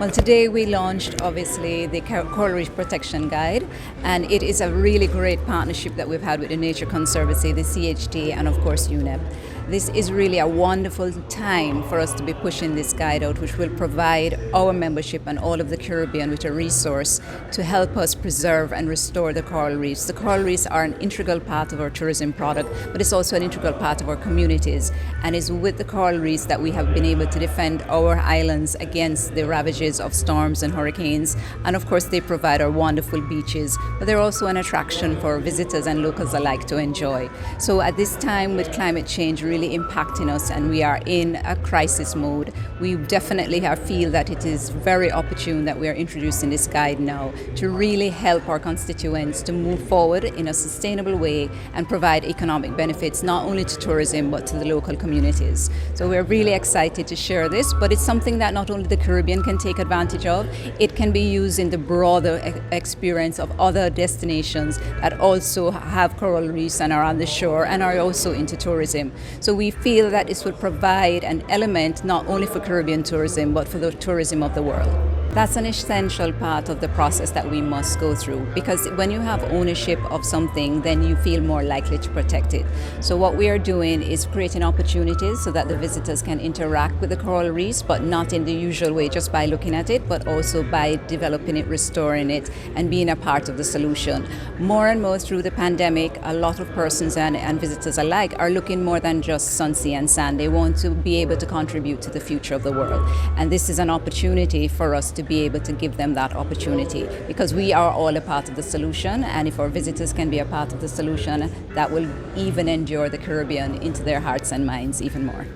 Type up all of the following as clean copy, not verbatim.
Well, today we launched, obviously, the Coral Reef Protection Guide, and it is a really great partnership that we've had with the Nature Conservancy, the CHTA, and of course UNEP. This is really a wonderful time for us to be pushing this guide out, which will provide our membership and all of the Caribbean with a resource to help us preserve and restore the coral reefs. The coral reefs are an integral part of our tourism product, but it's also an integral part of our communities, and it's with the coral reefs that we have been able to defend our islands against the ravages of storms and hurricanes. And of course they provide our wonderful beaches, but they're also an attraction for visitors and locals alike to enjoy. So at this time, with climate change really impacting us and we are in a crisis mode, we definitely feel that it is very opportune that we are introducing this guide now to really help our constituents to move forward in a sustainable way and provide economic benefits not only to tourism but to the local communities. So we're really excited to share this, but it's something that not only the Caribbean can take advantage of, it can be used in the broader experience of other destinations that also have coral reefs and are on the shore and are also into tourism. So we feel that this would provide an element not only for Caribbean tourism but for the tourism of the world. That's an essential part of the process that we must go through, because when you have ownership of something, then you feel more likely to protect it. So what we are doing is creating opportunities so that the visitors can interact with the coral reefs, but not in the usual way just by looking at it, but also by developing it, restoring it, and being a part of the solution. More and more through the pandemic, a lot of persons and visitors alike are looking more than just sun, sea, and sand. They want to be able to contribute to the future of the world. And this is an opportunity for us to be able to give them that opportunity, because we are all a part of the solution, and if our visitors can be a part of the solution, that will even endure the Caribbean into their hearts and minds even more.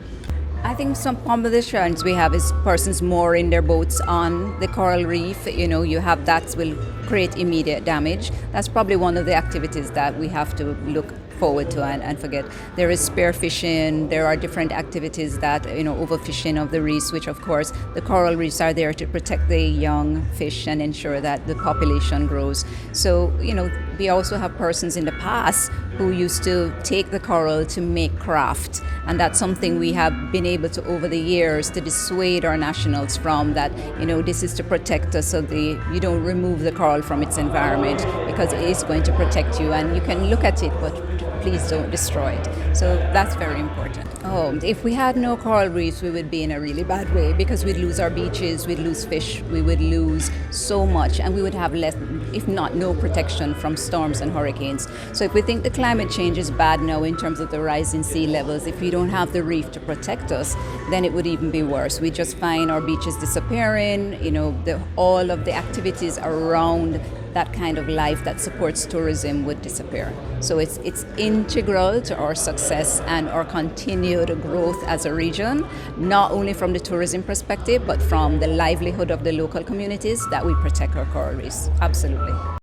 I think some of the challenges we have is persons mooring their boats on the coral reef. You have that will create immediate damage. That's probably one of the activities that we have to look forward to and forget. There is spearfishing, there are different activities that, overfishing of the reefs, which of course the coral reefs are there to protect the young fish and ensure that the population grows. So, we also have persons in the past who used to take the coral to make craft, and that's something we have been able to over the years to dissuade our nationals from, that this is to protect us so you don't remove the coral from its environment, because it is going to protect you and you can look at it, but please don't destroy it. So that's very important. If we had no coral reefs, we would be in a really bad way, because we'd lose our beaches, we'd lose fish, we would lose so much, and we would have less, if not no protection from storms and hurricanes. So if we think the climate change is bad now in terms of the rising sea levels, if we don't have the reef to protect us, then it would even be worse. We just find our beaches disappearing, all of the activities around that kind of life that supports tourism would disappear. So it's integral to our success and our continued growth as a region, not only from the tourism perspective, but from the livelihood of the local communities, that we protect our coral reefs. Absolutely.